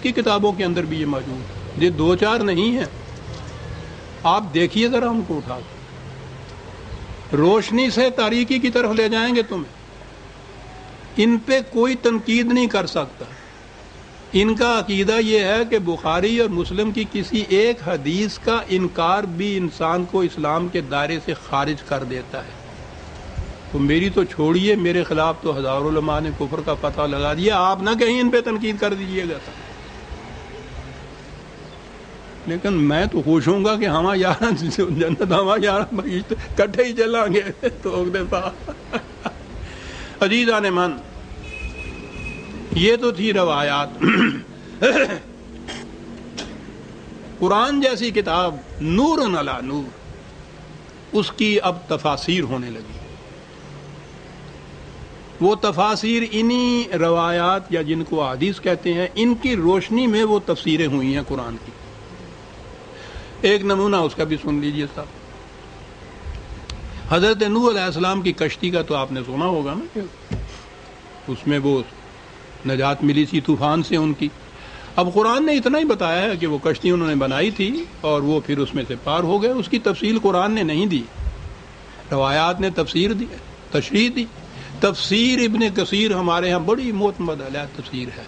حدیث کی کتابوں کے اندر بھی یہ موجود ہے، یہ دو چار نہیں ہیں. آپ دیکھیے ذرا ان کو اٹھا کے، روشنی سے تاریکی کی طرف لے جائیں گے تمہیں. ان پہ کوئی تنقید نہیں کر سکتا. ان کا عقیدہ یہ ہے کہ بخاری اور مسلم کی کسی ایک حدیث کا انکار بھی انسان کو اسلام کے دائرے سے خارج کر دیتا ہے. تو میری تو چھوڑیے، میرے خلاف تو ہزاروں علماء نے کفر کا فتویٰ لگا دیا. آپ نہ کہیں ان پہ تنقید کر دیجیے گا. لیکن میں تو خوش ہوں گا کہ ہم یار جنت ہم یار کٹھے ہی چلیں گے تو عزیزان من، یہ تو تھی روایات. قرآن جیسی کتاب نور علی نور، اس کی اب تفاسیر ہونے لگی. وہ تفاسیر انہی روایات یا جن کو احادیث کہتے ہیں، ان کی روشنی میں وہ تفسیریں ہوئی ہیں قرآن کی. ایک نمونہ اس کا بھی سن لیجئے صاحب. حضرت نوح علیہ السلام کی کشتی کا تو آپ نے سنا ہوگا نا، کہ اس میں وہ نجات ملی تھی طوفان سے ان کی. اب قرآن نے اتنا ہی بتایا ہے کہ وہ کشتی انہوں نے بنائی تھی اور وہ پھر اس میں سے پار ہو گئے. اس کی تفصیل قرآن نے نہیں دی، روایات نے تفسیر دی، تشریح دی. تفسیر ابن کثیر ہمارے ہاں بڑی معتمد تفسیر ہے.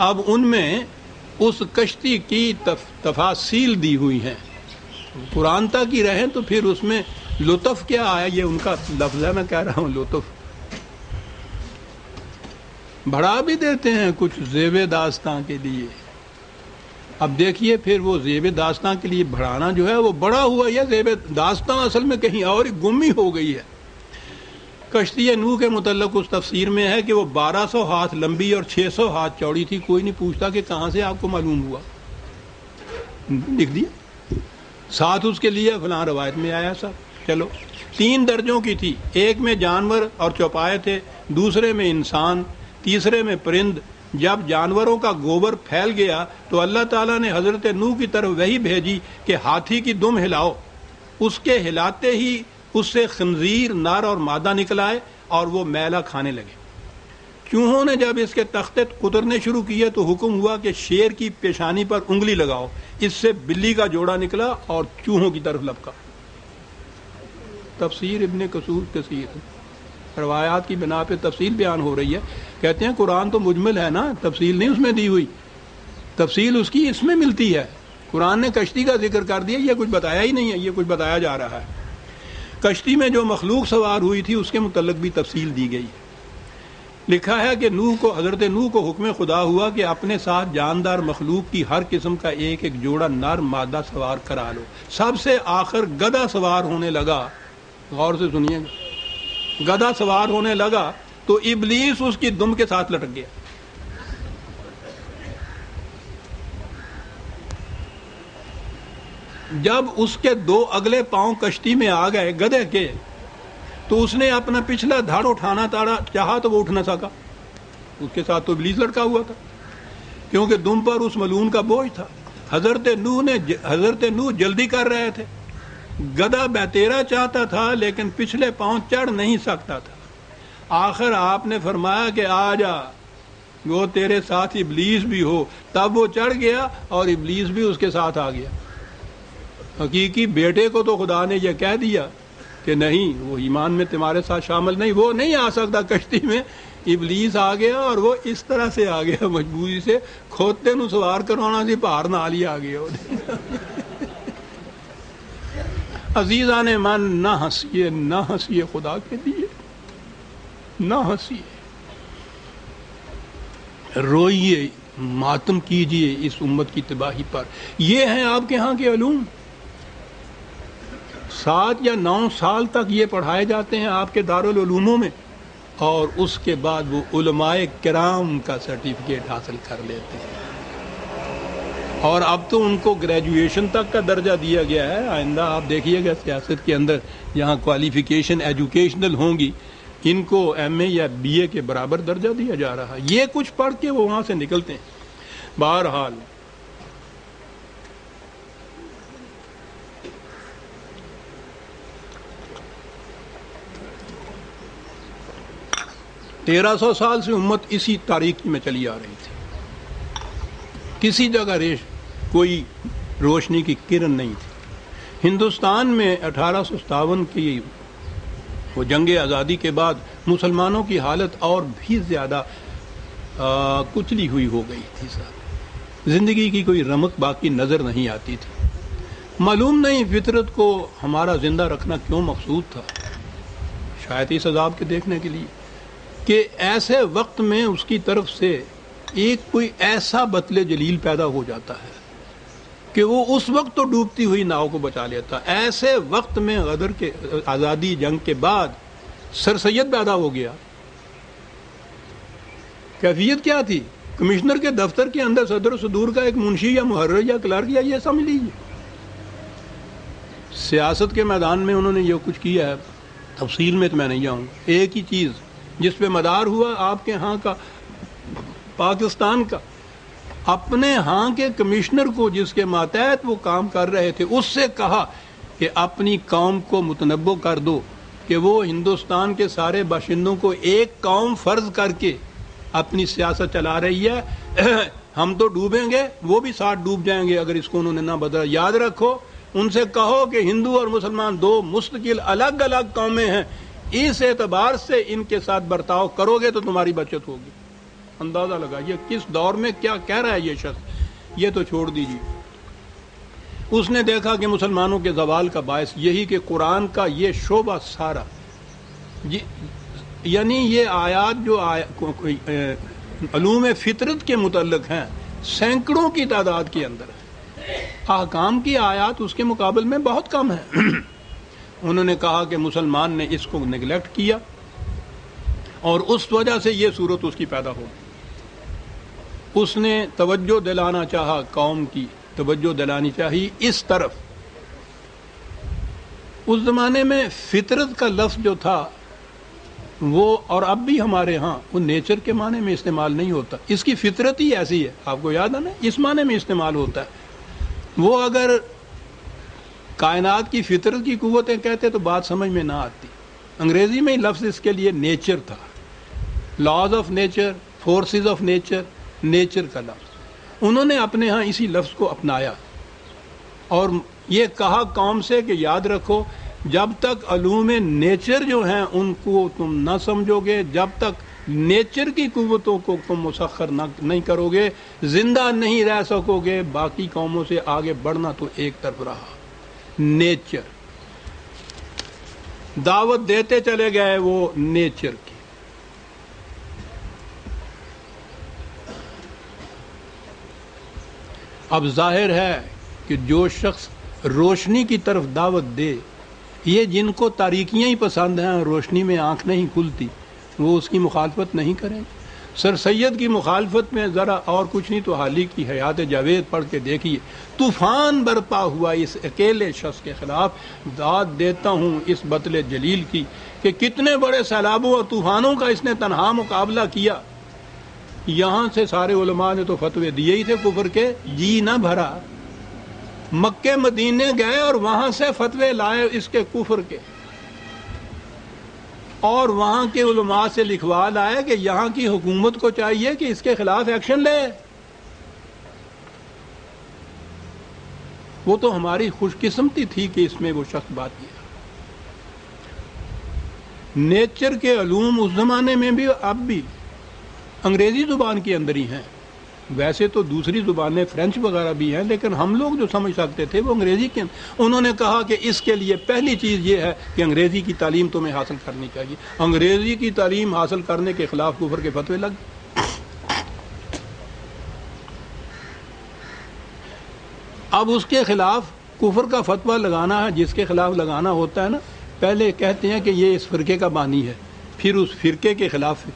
اب ان میں اس کشتی کی تفاصیل دی ہوئی ہیں. قرآن تک ہی رہیں تو پھر اس میں لطف کیا آیا، یہ ان کا لفظ ہے، میں کہہ رہا ہوں لطف. بڑھا بھی دیتے ہیں کچھ زیب داستاں کے لیے. اب دیکھیے پھر وہ زیب داستاں کے لیے بڑھانا جو ہے وہ بڑا ہوا، یہ زیب داستاں اصل میں کہیں اور گم ہی ہو گئی ہے. کشتی نوح کے متعلق اس تفسیر میں ہے کہ وہ 1200 ہاتھ لمبی اور 600 ہاتھ چوڑی تھی. کوئی نہیں پوچھتا کہ کہاں سے آپ کو معلوم ہوا، لکھ دیا ساتھ اس کے لیے فلاں روایت میں آیا صاحب. چلو 3 درجوں کی تھی، ایک میں جانور اور چوپائے تھے، دوسرے میں انسان، تیسرے میں پرند. جب جانوروں کا گوبر پھیل گیا تو اللہ تعالیٰ نے حضرت نوح کی طرف وحی بھیجی کہ ہاتھی کی دم ہلاؤ. اس کے ہلاتے ہی اس سے خنزیر، نر اور مادہ نکل آئے اور وہ میلہ کھانے لگے. چوہوں نے جب اس کے تختے کترنے شروع کیے تو حکم ہوا کہ شیر کی پیشانی پر انگلی لگاؤ. اس سے بلی کا جوڑا نکلا اور چوہوں کی طرف لپکا. تفسیر ابن کثیر روایات کی بنا پہ تفصیل بیان ہو رہی ہے. کہتے ہیں قرآن تو مجمل ہے نا، تفصیل نہیں اس میں دی ہوئی، تفصیل اس کی اس میں ملتی ہے. قرآن نے کشتی کا ذکر کر دیا، یہ کچھ بتایا ہی نہیں ہے، یہ کچھ بتایا جا رہا ہے. کشتی میں جو مخلوق سوار ہوئی تھی اس کے متعلق بھی تفصیل دی گئی. لکھا ہے کہ حضرت نوح کو حکم خدا ہوا کہ اپنے ساتھ جاندار مخلوق کی ہر قسم کا ایک ایک جوڑا نر مادہ سوار کرا لو. سب سے آخر گدھا سوار ہونے لگا. غور سے سنیے گا، گدھا سوار ہونے لگا تو ابلیس اس کی دم کے ساتھ لٹک گیا. جب اس کے 2 اگلے پاؤں کشتی میں آ گئے گدھے کے، تو اس نے اپنا پچھلا دھڑ اٹھانا چاہا تو وہ اٹھ نہ سکا. اس کے ساتھ تو ابلیس لٹکا ہوا تھا، کیونکہ دم پر اس ملعون کا بوجھ تھا. حضرت نوح جلدی کر رہے تھے. گدھا بہتیرا چاہتا تھا لیکن پچھلے پاؤں چڑھ نہیں سکتا تھا. آخر آپ نے فرمایا کہ آ جا، وہ تیرے ساتھ ابلیس بھی ہو. تب وہ چڑھ گیا اور ابلیس بھی اس کے ساتھ آ گیا. حقیقی بیٹے کو تو خدا نے یہ کہہ دیا کہ نہیں، وہ ایمان میں تمہارے ساتھ شامل نہیں، وہ نہیں آ سکتا کشتی میں. ابلیس آ گیا اور وہ اس طرح سے آ گیا، مجبوری سے کھوتے نو سوار کروانا سی، پہاڑ نال ہی آ گیا. عزیزان من، نہ ہنسیے، نہ ہنسیے خدا کے لیے، نہ ہنسیے، روئیے، ماتم کیجیے اس امت کی تباہی پر. یہ ہیں آپ کے ہاں کے علوم. 7 یا 9 سال تک یہ پڑھائے جاتے ہیں آپ کے دارالعلوموں میں، اور اس کے بعد وہ علماء کرام کا سرٹیفکیٹ حاصل کر لیتے ہیں. اور اب تو ان کو گریجویشن تک کا درجہ دیا گیا ہے. آئندہ آپ دیکھیے گا سیاست کے اندر جہاں کوالیفیکیشن ایجوکیشنل ہوں گی، ان کو ایم اے یا بی اے کے برابر درجہ دیا جا رہا ہے. یہ کچھ پڑھ کے وہ وہاں سے نکلتے ہیں. بہرحال تیرہ 1300 سال سے امت اسی تاریخ میں چلی آ رہی تھی. کسی جگہ کوئی روشنی کی کرن نہیں تھی. ہندوستان میں 1857 کی وہ جنگ آزادی کے بعد مسلمانوں کی حالت اور بھی زیادہ کچلی ہوئی ہو گئی تھی صاحب. زندگی کی کوئی رمق باقی نظر نہیں آتی تھی. معلوم نہیں فطرت کو ہمارا زندہ رکھنا کیوں مقصود تھا. شاید اس عذاب کے دیکھنے کے لیے کہ ایسے وقت میں اس کی طرف سے ایک کوئی ایسا بطل جلیل پیدا ہو جاتا ہے کہ وہ اس وقت تو ڈوبتی ہوئی ناؤ کو بچا لیتا. ایسے وقت میں غدر کے آزادی جنگ کے بعد سر سید پیدا ہو گیا. کیفیت کیا تھی؟ کمشنر کے دفتر کے اندر صدر و صدور کا ایک منشی یا محرر یا کلرک یا یہ سمجھ لیجیے. سیاست کے میدان میں انہوں نے یہ کچھ کیا ہے، تفصیل میں تو میں نہیں جاؤں. ایک ہی چیز جس پہ مدار ہوا آپ کے ہاں کا، پاکستان کا، اپنے ہاں کے کمشنر کو جس کے ماتحت وہ کام کر رہے تھے اس سے کہا کہ اپنی قوم کو متنبع کر دو کہ وہ ہندوستان کے سارے باشندوں کو ایک قوم فرض کر کے اپنی سیاست چلا رہی ہے. ہم تو ڈوبیں گے، وہ بھی ساتھ ڈوب جائیں گے اگر اس کو انہوں نے نہ بدلا. یاد رکھو، ان سے کہو کہ ہندو اور مسلمان دو مستقل الگ الگ قومیں ہیں، اس اعتبار سے ان کے ساتھ برتاؤ کرو گے تو تمہاری بچت ہوگی. اندازہ لگائیے کس دور میں کیا کہہ رہا ہے یہ شخص. یہ تو چھوڑ دیجیے. اس نے دیکھا کہ مسلمانوں کے زوال کا باعث یہی کہ قرآن کا یہ شعبہ سارا، یعنی یہ آیات جو علوم فطرت کے متعلق ہیں سینکڑوں کی تعداد کے اندر ہے، احکام کی آیات اس کے مقابل میں بہت کم ہیں. انہوں نے کہا کہ مسلمان نے اس کو نگلیکٹ کیا اور اس وجہ سے یہ صورت اس کی پیدا ہو. اس نے توجہ دلانا چاہا، قوم کی توجہ دلانی چاہیے اس طرف. اس زمانے میں فطرت کا لفظ جو تھا وہ، اور اب بھی ہمارے ہاں، وہ نیچر کے معنی میں استعمال نہیں ہوتا. اس کی فطرت ہی ایسی ہے، آپ کو یاد ہے نا، اس معنی میں استعمال ہوتا ہے. وہ اگر کائنات کی فطرت کی قوتیں کہتے تو بات سمجھ میں نہ آتی. انگریزی میں لفظ اس کے لیے نیچر تھا. Laws of nature, forces of nature, nature کا لفظ انہوں نے اپنے ہاں اسی لفظ کو اپنایا اور یہ کہا قوم سے کہ یاد رکھو جب تک علوم نیچر جو ہیں ان کو تم نہ سمجھو گے، جب تک نیچر کی قوتوں کو تم مسخر نہیں کرو گے، زندہ نہیں رہ سکو گے. باقی قوموں سے آگے بڑھنا تو ایک طرف رہا. نیچر دعوت دیتے چلے گئے وہ نیچر کی. اب ظاہر ہے کہ جو شخص روشنی کی طرف دعوت دے، یہ جن کو تاریکیاں ہی پسند ہیں، روشنی میں آنکھ نہیں کھلتی، وہ اس کی مخالفت نہیں کریں. سر سید کی مخالفت میں ذرا اور کچھ نہیں تو حالی کی حیات جاوید پڑھ کے دیکھیے. طوفان برپا ہوا اس اکیلے شخص کے خلاف. داد دیتا ہوں اس بطل جلیل کی کہ کتنے بڑے سیلابوں اور طوفانوں کا اس نے تنہا مقابلہ کیا. یہاں سے سارے علماء نے تو فتوے دیے ہی تھے کفر کے، جی نہ بھرا. مکے مدینے گئے اور وہاں سے فتوے لائے اس کے کفر کے، اور وہاں کے علماء سے لکھوا لائے کہ یہاں کی حکومت کو چاہیے کہ اس کے خلاف ایکشن لے. وہ تو ہماری خوش قسمتی تھی کہ اس میں وہ شخص بات کیا. نیچر کے علوم اس زمانے میں بھی اب بھی انگریزی زبان کے اندر ہی ہیں. ویسے تو دوسری زبانیں فرینچ وغیرہ بھی ہیں، لیکن ہم لوگ جو سمجھ سکتے تھے وہ انگریزی کے. انہوں نے کہا کہ اس کے لیے پہلی چیز یہ ہے کہ انگریزی کی تعلیم تمہیں حاصل کرنی چاہیے. انگریزی کی تعلیم حاصل کرنے کے خلاف کفر کے فتوے لگ. اب اس کے خلاف کفر کا فتویٰ لگانا ہے، جس کے خلاف لگانا ہوتا ہے نا، پہلے کہتے ہیں کہ یہ اس فرقے کا بانی ہے، پھر اس فرقے کے خلاف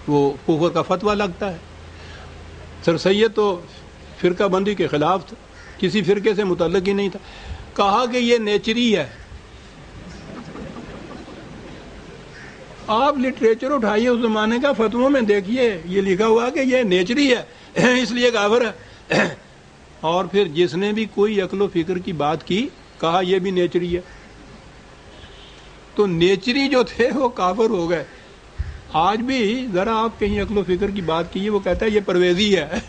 وہ کفر کا فتویٰ لگتا ہے. سر سید تو فرقہ بندی کے خلاف تھا، کسی فرقے سے متعلق ہی نہیں تھا. کہا کہ یہ نیچری ہے. آپ لٹریچر اٹھائیے اس زمانے کا، فتووں میں دیکھیے یہ لکھا ہوا کہ یہ نیچری ہے اس لیے کافر ہے. اور پھر جس نے بھی کوئی عقل و فکر کی بات کی کہا یہ بھی نیچری ہے. تو نیچری جو تھے وہ کافر ہو گئے. آج بھی ذرا آپ کہیں عقل و فکر کی بات کیجیے، وہ کہتا ہے یہ پرویزی ہے